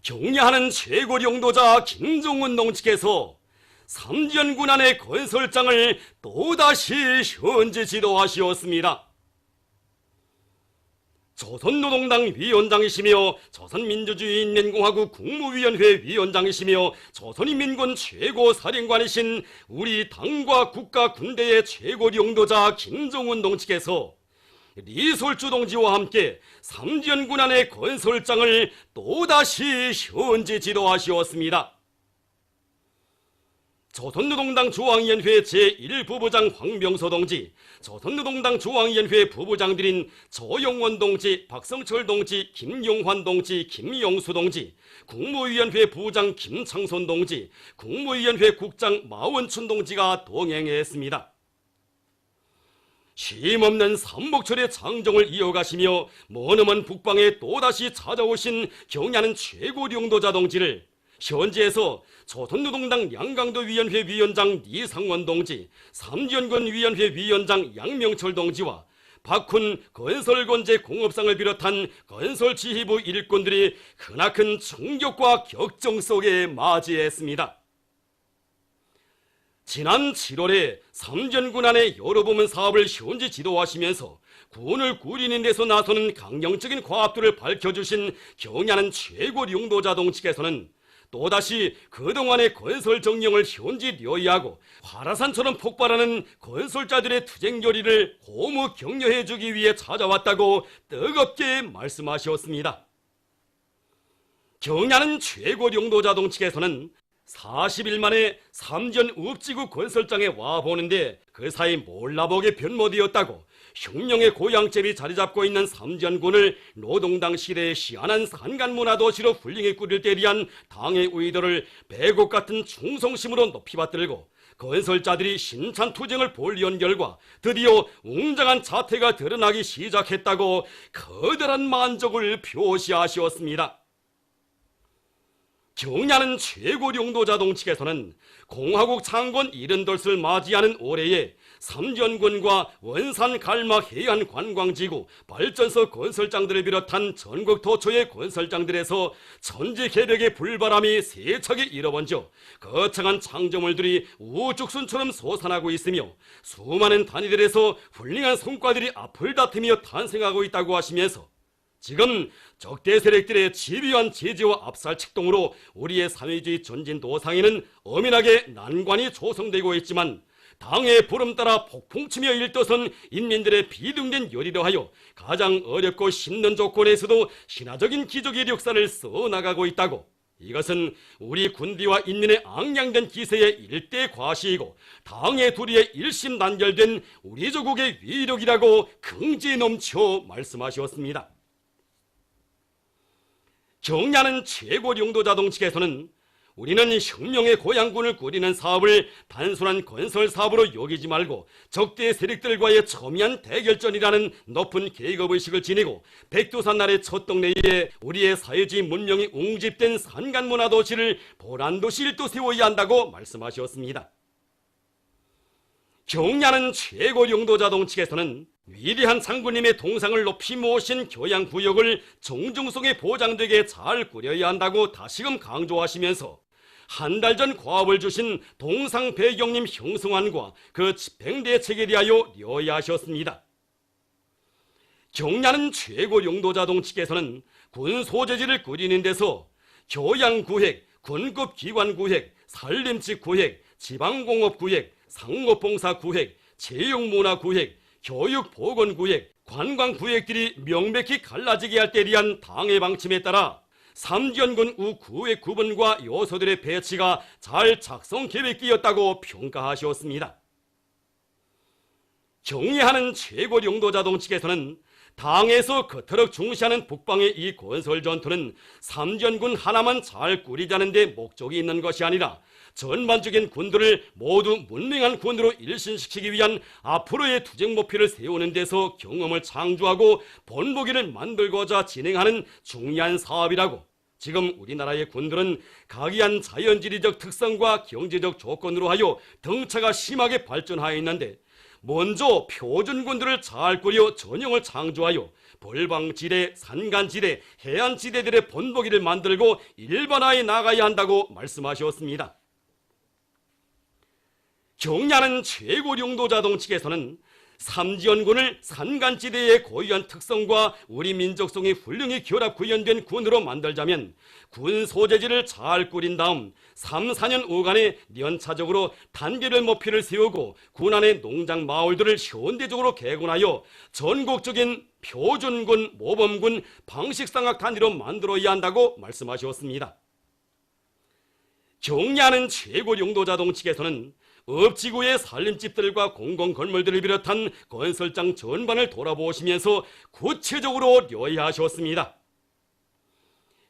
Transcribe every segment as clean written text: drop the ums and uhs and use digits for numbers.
경례하는 최고領導자 김정은 동지께서 삼지연군 안의 건설장을 또다시 현재 지도하시었습니다. 조선노동당 위원장이시며 조선민주주의인민공화국 국무위원회 위원장이시며 조선인민군 최고사령관이신 우리 당과 국가 군대의 최고領導자 김정은 동지께서 리솔주 동지와 함께 삼지연군 안의 건설장을 또다시 현재 지도하시었습니다. 조선노동당 중앙위원회 제1부부장 황병서 동지, 조선노동당 중앙위원회 부부장들인 조영원 동지, 박성철 동지, 김용환 동지, 김영수 동지, 국무위원회 부부장 김창손 동지, 국무위원회 국장 마원춘 동지가 동행했습니다. 쉼없는 삼복철의 장정을 이어가시며 머나먼 북방에 또다시 찾아오신 경야는 최고領導자 동지를 현지에서 조선노동당 양강도위원회 위원장 이상원 동지, 삼지연군 위원회 위원장 양명철 동지와 박훈 건설건재 공업상을 비롯한 건설지휘부 일꾼들이 크나큰 충격과 격정 속에 맞이했습니다. 지난 7월에 삼지연군 안의 여러 부문 사업을 현지 지도하시면서 군을 꾸리는 데서 나서는 강경적인 과업들을 밝혀주신 경야는 최고領導자 동지께서는 또다시 그동안의 건설 정령을 현지 려이하고 화라산처럼 폭발하는 건설자들의 투쟁 열의를 고무 격려해주기 위해 찾아왔다고 뜨겁게 말씀하셨습니다. 경야는 최고領導자 동지께서는 40일 만에 삼전 읍지구 건설장에 와보는데 그 사이 몰라보게 변모되었다고 혁명의 고향집이 자리잡고 있는 삼전군을 노동당 시대의 시한한 산간문화도시로 훌륭히 꾸릴 때 대한 당의 의도를 배곡 같은 충성심으로 높이 받들고 건설자들이 신찬 투쟁을 볼리온 결과 드디어 웅장한 자태가 드러나기 시작했다고 커다란 만족을 표시하시었습니다. 경야는 최고領導자 동지께서는 공화국 창건 70돌을 맞이하는 올해에 삼지연군과 원산 갈막 해안 관광지구 발전소 건설장들을 비롯한 전국 도처의 건설장들에서 천지 개벽의 불바람이 세차게 일어번져 거창한 창조물들이 우죽순처럼 솟아나고 있으며 수많은 단위들에서 훌륭한 성과들이 앞을 다투며 탄생하고 있다고 하시면서 지금 적대 세력들의 집요한 제재와 압살 책동으로 우리의 사회주의 전진 도상에는 엄연하게 난관이 조성되고 있지만 당의 부름 따라 폭풍치며 일떠선 인민들의 비등된 열의로 하여 가장 어렵고 힘든 조건에서도 신화적인 기적의 역사를 써나가고 있다고, 이것은 우리 군대와 인민의 앙양된 기세의 일대 과시이고 당의 도리에 일심단결된 우리 조국의 위력이라고 긍지에 넘쳐 말씀하셨습니다. 경야는 최고領導자 동지께서는 우리는 혁명의 고향군을 꾸리는 사업을 단순한 건설 사업으로 여기지 말고 적대 세력들과의 첨예한 대결전이라는 높은 계급의식을 지니고 백두산 아래 첫 동네에 우리의 사회주의 문명이 웅집된 산간문화도시를 보란도시 일도 세워야 한다고 말씀하셨습니다. 경야는 최고領導자 동지께서는 위대한 장군님의 동상을 높이 모신 교양구역을 정중성에 보장되게 잘 꾸려야 한다고 다시금 강조하시면서 한 달 전 과업을 주신 동상 배경님 형성안과 그 집행대책에 대하여 려야하셨습니다. 경야는 최고領導자 동지께서는 군 소재지를 꾸리는 데서 교양구획, 군급기관구획, 산림지구획, 지방공업구획, 상업봉사구획, 체육문화구획, 교육보건구획, 관광구획들이 명백히 갈라지게 할 때 대한 당의 방침에 따라 삼지연군 우구획 구분과 요소들의 배치가 잘 작성 계획되었다고 평가하셨습니다. 경례하는 최고領導자 동지께서는 당에서 그토록 중시하는 북방의 이 건설 전투는 삼지연군 하나만 잘 꾸리자는 데 목적이 있는 것이 아니라 전반적인 군들을 모두 문명한 군으로 일신시키기 위한 앞으로의 투쟁 목표를 세우는 데서 경험을 창조하고 본보기를 만들고자 진행하는 중요한 사업이라고, 지금 우리나라의 군들은 각이한 자연지리적 특성과 경제적 조건으로 하여 등차가 심하게 발전하여 있는데 먼저 표준군들을 잘 꾸려 전형을 창조하여 벌방지대, 산간지대, 해안지대들의 본보기를 만들고 일반화해 나가야 한다고 말씀하셨습니다. 경야는 최고령도자동 측에서는 삼지연군을 산간지대의 고유한 특성과 우리 민족성이 훌륭히 결합 구현된 군으로 만들자면 군 소재지를 잘 꾸린 다음 3, 4년 5간에 연차적으로 단계별 목표를 세우고 군 안의 농장 마을들을 현대적으로 개군하여 전국적인 표준군, 모범군, 방식상학 단위로 만들어야 한다고 말씀하셨습니다. 경야는 최고령도자동 측에서는 읍지구의 살림집들과 공공건물들을 비롯한 건설장 전반을 돌아보시면서 구체적으로 려야하셨습니다.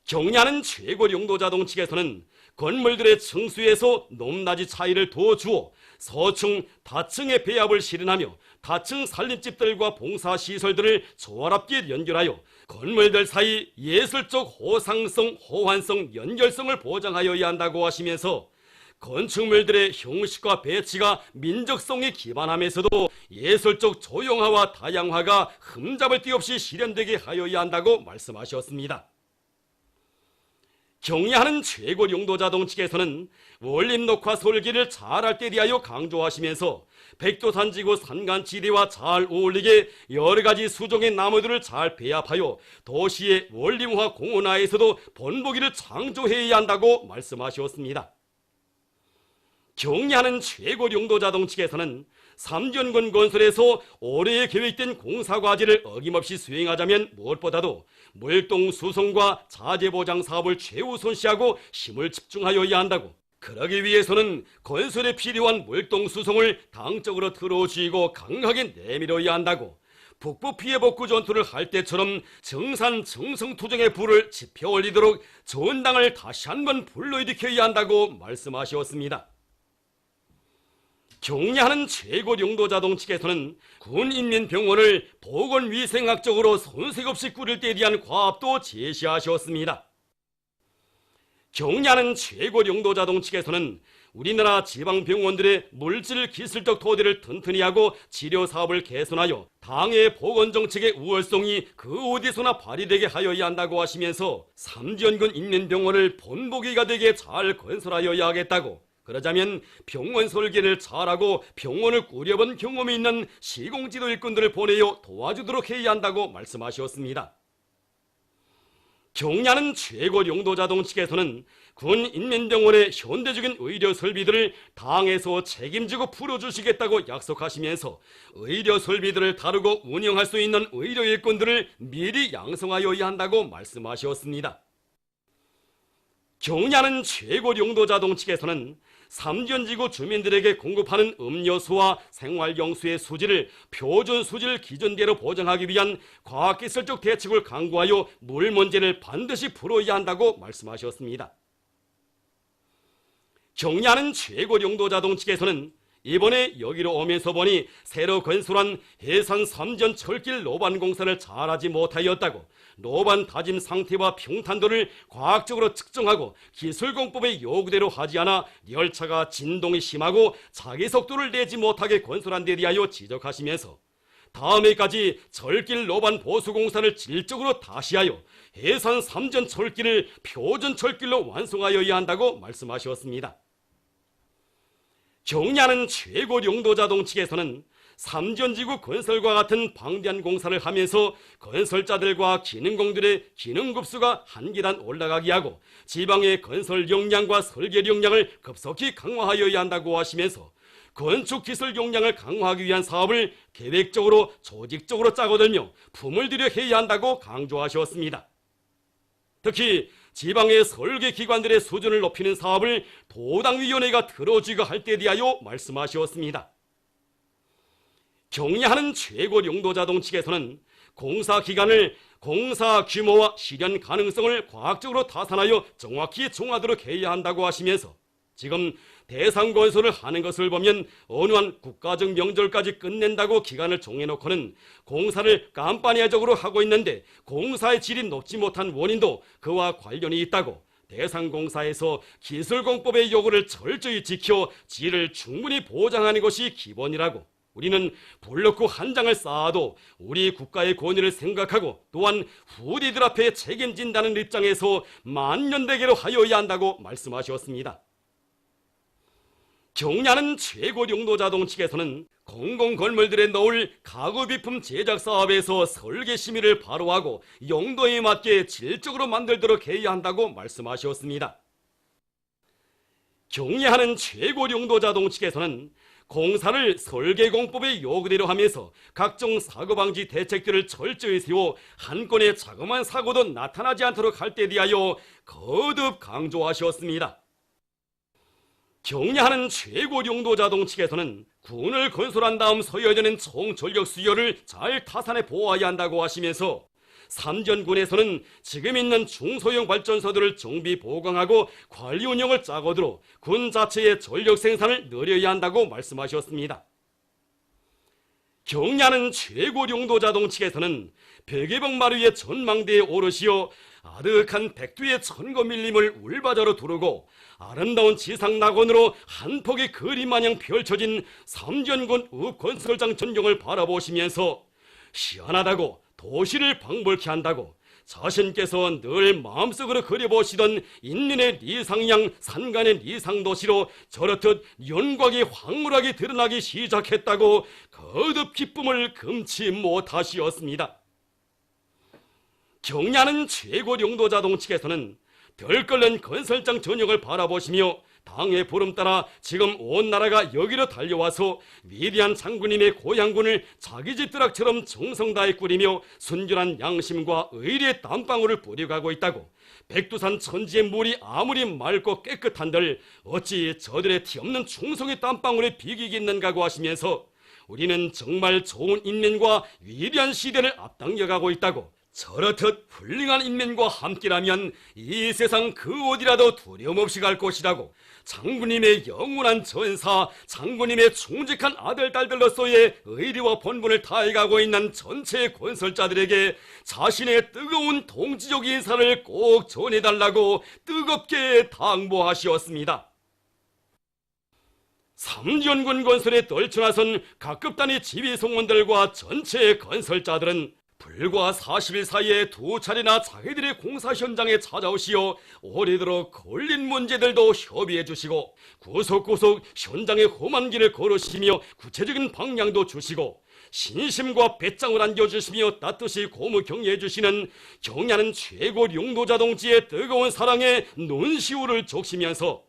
경야는 최고령도자동 측에서는 건물들의 층수에서 높낮이 차이를 더 주어 서층, 다층의 배합을 실현하며 다층 살림집들과 봉사시설들을 조화롭게 연결하여 건물들 사이 예술적 호상성, 호환성, 연결성을 보장하여야 한다고 하시면서 건축물들의 형식과 배치가 민족성에 기반하면서도 예술적 조형화와 다양화가 흠잡을 데 없이 실현되게 하여야 한다고 말씀하셨습니다. 경야하는 최고령도자동 측에서는 원림녹화 설계를 잘할 때 대하여 강조하시면서 백두산지구 산간지대와 잘 어울리게 여러가지 수종의 나무들을 잘 배합하여 도시의 원림화 공원화에서도 본보기를 창조해야 한다고 말씀하셨습니다. 경야하는 최고령도자동 측에서는 삼전군 건설에서 올해 계획된 공사과제를 어김없이 수행하자면 무엇보다도 물동 수송과 자재보장 사업을 최우선시하고 힘을 집중하여야 한다고, 그러기 위해서는 건설에 필요한 물동 수송을 당적으로 틀어쥐고 강하게 내밀어야 한다고, 북부 피해 복구 전투를 할 때처럼 정산 정성투쟁의 불을 지펴 올리도록 전당을 다시 한번 불러일으켜야 한다고 말씀하셨습니다. 경야하는 최고령도자동 측에서는 군인민병원을 보건위생학적으로 손색 없이 꾸릴 때 대한 과업도 제시하셨습니다. 경야하는 최고령도자동 측에서는 우리나라 지방병원들의 물질 기술적 토대를 튼튼히 하고 치료사업을 개선하여 당의 보건정책의 우월성이 그 어디서나 발휘되게 하여야 한다고 하시면서 삼지연군 인민병원을 본보기가 되게 잘 건설하여야 하겠다고, 그러자면 병원 설계를 잘하고 병원을 꾸려본 경험이 있는 시공지도 일꾼들을 보내어 도와주도록 해야 한다고 말씀하셨습니다. 경야는 최고령도자동 측에서는 군 인민병원의 현대적인 의료 설비들을 당에서 책임지고 풀어주시겠다고 약속하시면서 의료 설비들을 다루고 운영할 수 있는 의료 일꾼들을 미리 양성하여야 한다고 말씀하셨습니다. 경야는 최고령도자동 측에서는 삼전지구 주민들에게 공급하는 음료수와 생활용수의 수질을 표준 수질 기준대로 보장하기 위한 과학기술적 대책을 강구하여 물 문제를 반드시 풀어야 한다고 말씀하셨습니다. 경야하는 최고령도자동 측에서는 이번에 여기로 오면서 보니 새로 건설한 해산 3전 철길 노반 공사를 잘하지 못하였다고, 노반 다짐 상태와 평탄도를 과학적으로 측정하고 기술공법의 요구대로 하지 않아 열차가 진동이 심하고 자기 속도를 내지 못하게 건설한 데 대하여 지적하시면서 다음해까지 철길 노반 보수 공사를 질적으로 다시 하여 해산 3전 철길을 표준 철길로 완성하여야 한다고 말씀하셨습니다. 경야하는 최고령도자동 측에서는 삼전지구 건설과 같은 방대한 공사를 하면서 건설자들과 기능공들의 기능급수가 한 계단 올라가게 하고 지방의 건설 역량과 설계 역량을 급속히 강화하여야 한다고 하시면서 건축기술 역량을 강화하기 위한 사업을 계획적으로 조직적으로 짜고들며 품을 들여 해야 한다고 강조하셨습니다. 특히 지방의 설계기관들의 수준을 높이는 사업을 도당위원회가 들어주고 할 때 대하여 말씀하셨습니다. 경야하는 최고령도자동 측에서는 공사 기간을 공사 규모와 실현 가능성을 과학적으로 타산하여 정확히 정하도록 해야 한다고 하시면서 지금 대상 건설을 하는 것을 보면 어느 한 국가적 명절까지 끝낸다고 기간을 정해놓고는 공사를 깜빠니아적으로 하고 있는데 공사의 질이 높지 못한 원인도 그와 관련이 있다고, 대상 공사에서 기술공법의 요구를 철저히 지켜 질을 충분히 보장하는 것이 기본이라고, 우리는 블록국 한 장을 쌓아도 우리 국가의 권위를 생각하고 또한 후디들 앞에 책임진다는 입장에서 만년대계로 하여야 한다고 말씀하셨습니다. 경야는 최고 용도자동 측에서는 공공건물들에 넣을 가구비품 제작 사업에서 설계 심의를 바로 하고 용도에 맞게 질적으로 만들도록 해야 한다고 말씀하셨습니다. 경야하는 최고 용도자동 측에서는 공사를 설계공법의 요구대로 하면서 각종 사고방지 대책들을 철저히 세워 한 건의 자그마한 사고도 나타나지 않도록 할 때 대하여 거듭 강조하셨습니다. 경야하는 최고 용도자동 측에서는 군을 건설한 다음 서여되는 총전력 수요를 잘 타산해 보아야 한다고 하시면서 삼전군에서는 지금 있는 중소형 발전소들을 정비 보강하고 관리 운영을 짜고들어 군 자체의 전력 생산을 늘려야 한다고 말씀하셨습니다. 경야는 최고 용도자동 측에서는 백예봉 마루의 전망대에 오르시어 아득한 백두의 천거 밀림을 울바자로 두르고 아름다운 지상 낙원으로 한 폭의 그림마냥 펼쳐진 삼전군 읍건설장 전경을 바라보시면서 시원하다고 도시를 방불케 한다고 자신께서 늘 마음속으로 그려보시던 인민의 리상양 산간의 리상도시로 저렇듯 연곽이 황홀하게 드러나기 시작했다고 거듭 기쁨을 금치 못하시었습니다. 경야는 최고 용도자동 측에서는 덜 끓는 건설장 전역을 바라보시며 당의 부름 따라 지금 온 나라가 여기로 달려와서 위대한 장군님의 고향군을 자기 집드락처럼 정성 다해 꾸리며 순결한 양심과 의리의 땀방울을 뿌려가고 있다고, 백두산 천지의 물이 아무리 맑고 깨끗한들 어찌 저들의 티없는 충성의 땀방울에 비기겠는가고 하시면서 우리는 정말 좋은 인민과 위대한 시대를 앞당겨가고 있다고, 저렇듯 훌륭한 인민과 함께라면 이 세상 그 어디라도 두려움 없이 갈 것이라고, 장군님의 영원한 전사, 장군님의 충직한 아들 딸들로서의 의리와 본분을 다해가고 있는 전체 건설자들에게 자신의 뜨거운 동지적 인사를 꼭 전해달라고 뜨겁게 당부하시었습니다. 삼전군 건설에 떨쳐나선 각급 단위 지휘송원들과 전체 건설자들은 불과 40일 사이에 두 차례나 자기들의 공사 현장에 찾아오시어 오래도록 걸린 문제들도 협의해 주시고 구석구석 현장의 험한 길을 걸으시며 구체적인 방향도 주시고 신심과 배짱을 안겨주시며 따뜻이 고무 격려해 주시는 경야는 최고 용도자동지의 뜨거운 사랑에 눈시울을 적시면서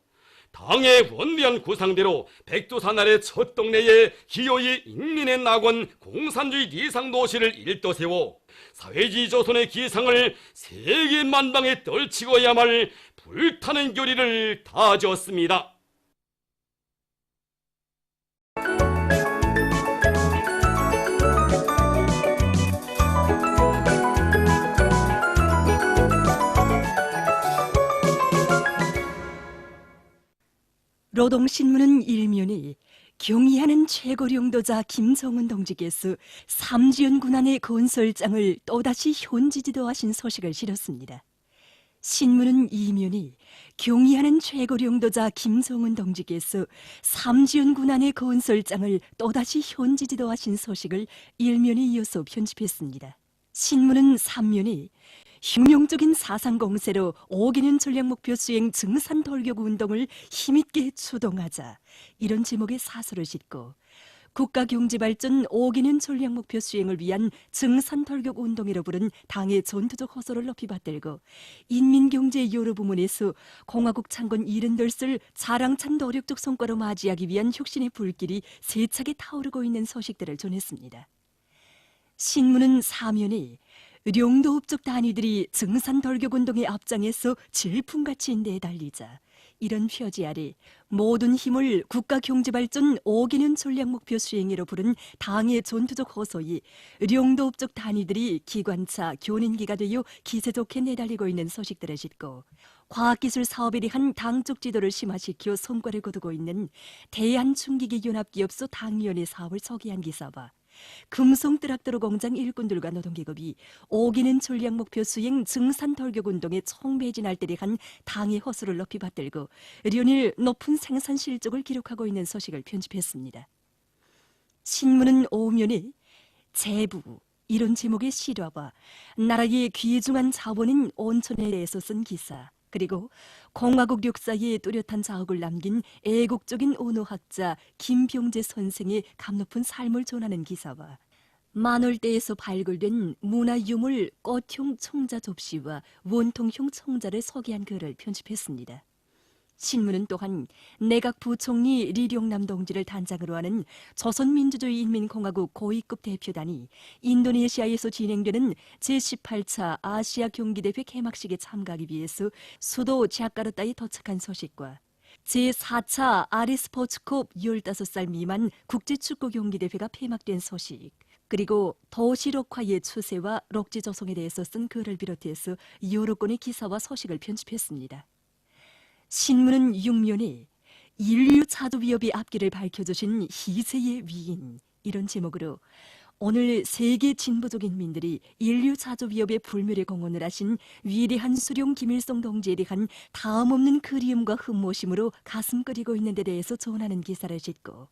당의 원대한 구상대로 백두산 아래 첫 동네에 기어이 인민의 낙원 공산주의 리상도시를 일떠세워 사회주의 조선의 기상을 세계 만방에 떨치고야말 불타는 결의를 다졌습니다. 노동신문은 일면이 경의하는 최고령도자 김성은 동지께서 삼지연 군안의 건설장을 또다시 현지지도하신 소식을 실었습니다. 신문은 이면이 경의하는 최고령도자 김성은 동지께서 삼지연 군안의 건설장을 또다시 현지지도하신 소식을 일면에 이어서 편집했습니다. 신문은 3면이 혁명적인 사상공세로 5개년 전략목표 수행 증산돌격 운동을 힘있게 추동하자, 이런 제목의 사설을 싣고 국가경제발전 5개년 전략목표 수행을 위한 증산돌격 운동이라 부른 당의 전투적 호소를 높이 받들고 인민경제 여러 부문에서 공화국 창건 78을 자랑찬 노력적 성과로 맞이하기 위한 혁신의 불길이 세차게 타오르고 있는 소식들을 전했습니다. 신문은 사면에 령도업적 단위들이 증산돌격운동의 앞장에서 질풍같이 내달리자, 이런 표지 아래 모든 힘을 국가경제발전 5개년 전략목표 수행으로 부른 당의 전투적 호소에 령도업적 단위들이 기관차, 교린기가 되어 기세 좋게 내달리고 있는 소식들을 싣고 과학기술 사업에 대한 당적 지도를 심화시켜 성과를 거두고 있는 대한충기기연합기업소 당위원회 사업을 소개한 기사와 금성뜨락도로 공장 일꾼들과 노동계급이 5기년 전략목표 수행 증산돌격운동에 총매진할 때 대한 당의 호소를 높이 받들고 연일 높은 생산 실적을 기록하고 있는 소식을 편집했습니다. 신문은 오면에 제부 이런 제목의 실화와 나라의 귀중한 자본인 온천에 대해서 쓴 기사, 그리고 공화국 역사에 뚜렷한 자욱을 남긴 애국적인 언어학자 김병재 선생의 감높은 삶을 전하는 기사와 만월대에서 발굴된 문화유물 꽃형 청자 접시와 원통형 청자를 소개한 글을 편집했습니다. 신문은 또한 내각 부총리 리룡남 동지를 단장으로 하는 조선민주주의인민공화국 고위급 대표단이 인도네시아에서 진행되는 제18차 아시아 경기대회 개막식에 참가하기 위해서 수도 자카르타에 도착한 소식과 제4차 아리스포츠컵 15살 미만 국제축구 경기대회가 폐막된 소식, 그리고 도시록화의 추세와 록지 조성에 대해서 쓴 글을 비롯해서 여러 건의 기사와 소식을 편집했습니다. 신문은 6면에 인류 차도 위협의 앞길을 밝혀주신 희세의 위인 이런 제목으로 오늘 세계 진보적 인민들이 인류 차도 위협의 불멸에 공헌을 하신 위대한 수령 김일성 동지에 대한 다음없는 그리움과 흠모심으로 가슴 끓이고 있는 데 대해서 전하는 기사를 싣고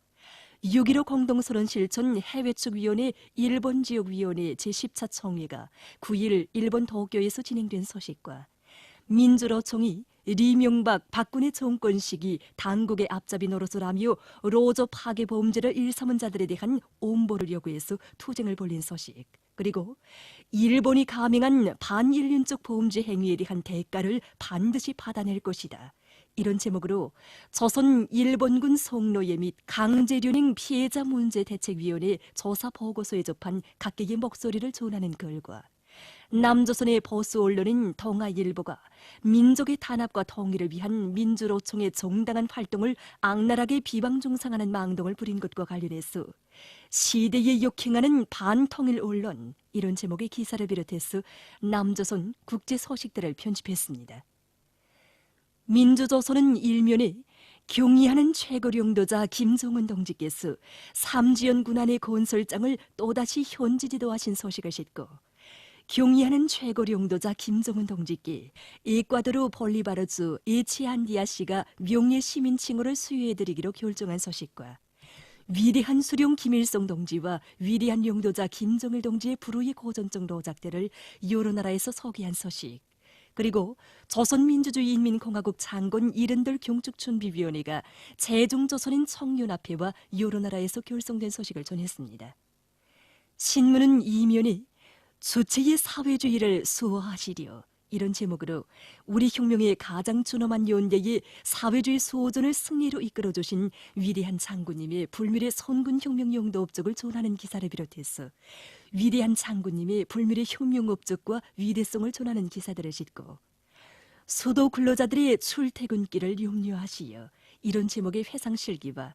6.15 공동선언 실천 해외축위원회 일본지역위원회 제10차 총회가 9일 일본 도쿄에서 진행된 소식과 민주노총이 리명박 박근혜 정권 시기 당국의 앞잡이 노릇을 하며 로저 파괴 범죄를 일삼은 자들에 대한 엄벌을 요구해서 투쟁을 벌인 소식, 그리고 일본이 감행한 반인륜적 범죄 행위에 대한 대가를 반드시 받아낼 것이다 이런 제목으로 조선 일본군 성노예 및 강제련행 피해자 문제 대책위원회 조사 보고서에 접한 각계의 목소리를 전하는 글과 남조선의 보수 언론인 동아일보가 민족의 단합과 통일을 위한 민주노총의 정당한 활동을 악랄하게 비방중상하는 망동을 부린 것과 관련해서 시대에 역행하는 반통일 언론 이런 제목의 기사를 비롯해서 남조선 국제 소식들을 편집했습니다. 민주조선은 일면에 경의하는 최고령도자 김정은 동지께서 삼지연 군안의 건설장을 또다시 현지 지도하신 소식을 싣고 경의하는 최고령도자 김정은 동지께 에콰도르 볼리바르주 에치안디아 씨가 명예 시민 칭호를 수여해드리기로 결정한 소식과 위대한 수령 김일성 동지와 위대한 용도자 김정일 동지의 불후의 고전적 노작들을 여러 나라에서 소개한 소식, 그리고 조선민주주의인민공화국 창건 이른들 경축준비위원회가 세종조선인 청년합회와 여러 나라에서 결성된 소식을 전했습니다. 신문은 이면에 주체의 사회주의를 수호하시려 이런 제목으로 우리 혁명의 가장 준엄한 연대의 사회주의 수호전을 승리로 이끌어주신 위대한 장군님의 불멸의 선군혁명 용도 업적을 전하는 기사를 비롯해서 위대한 장군님의 불멸의 혁명 업적과 위대성을 전하는 기사들을 싣고 수도 근로자들의 출퇴근길을 염려하시어 이런 제목의 회상실기와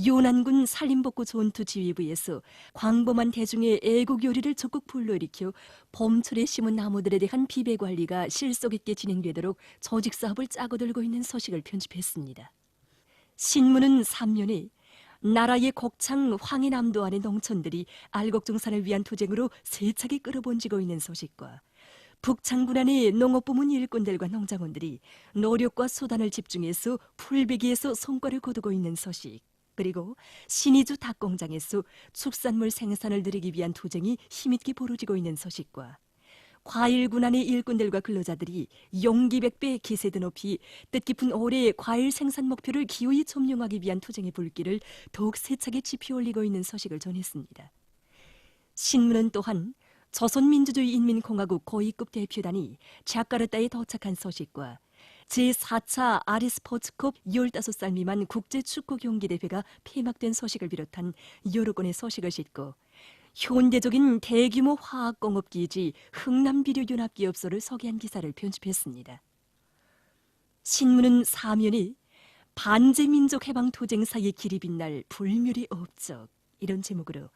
요난군 산림복구 전투지휘부에서 광범한 대중의 애국 요리를 적극 불러일으켜 봄철에 심은 나무들에 대한 비배 관리가 실속 있게 진행되도록 조직 사업을 짜고 들고 있는 소식을 편집했습니다. 신문은 3면에 나라의 곡창 황해남도 안의 농촌들이 알곡정산을 위한 투쟁으로 세차게 끌어번지고 있는 소식과 북창군 안의 농업부문 일꾼들과 농장원들이 노력과 수단을 집중해서 풀베기에서 성과를 거두고 있는 소식, 그리고 신의주 닭공장에서 축산물 생산을 늘리기 위한 투쟁이 힘있게 벌어지고 있는 소식과 과일군 안의 일꾼들과 근로자들이 용기백배 기세드 높이 뜻깊은 올해의 과일 생산 목표를 기호히 점령하기 위한 투쟁의 불길을 더욱 세차게 지피 올리고 있는 소식을 전했습니다. 신문은 또한 조선민주주의인민공화국 고위급 대표단이 자카르타에 도착한 소식과 제4차 아리스포츠컵 15살 미만 국제축구 경기대회가 폐막된 소식을 비롯한 여러 건의 소식을 싣고 현대적인 대규모 화학공업기지 흥남비료연합기업소를 소개한 기사를 편집했습니다. 신문은 4면에 반제민족해방투쟁사의 길이 빛날 불멸의 업적 이런 제목으로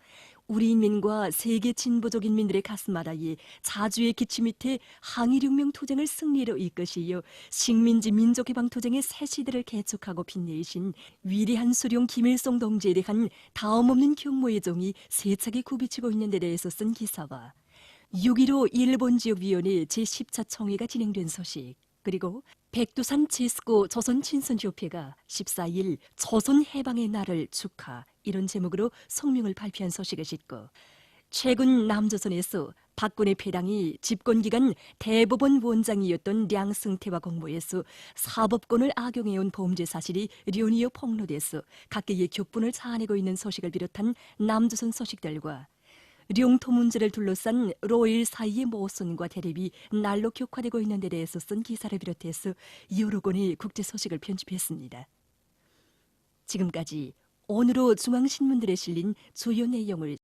우리 인민과 세계 진보적 인민들의 가슴마다에 자주의 기치 밑에 항일혁명 투쟁을 승리로 이끄시어 식민지 민족해방투쟁의 새 시대를 개척하고 빛내신 위대한 수령 김일성 동지에 대한 다음없는 경모의 정이 세차게 굽이치고 있는 데 대해서 쓴 기사와 6.15 일본지역위원회 제10차 총회가 진행된 소식, 그리고 백두산 제스코 조선친선협회가 14일 조선해방의 날을 축하 이런 제목으로 성명을 발표한 소식을 싣고 최근 남조선에서 박근혜 패당이 집권기간 대법원 원장이었던 량승태와 공모해서 사법권을 악용해온 범죄 사실이 련이어 폭로돼서 각계의 격분을 자아내고 있는 소식을 비롯한 남조선 소식들과 령토 문제를 둘러싼 로일 사이의 모순과 대립이 날로 격화되고 있는 데 대해서 쓴 기사를 비롯해서 여러 권의 국제 소식을 편집했습니다. 지금까지 오늘로 중앙신문들에 실린 주요 내용을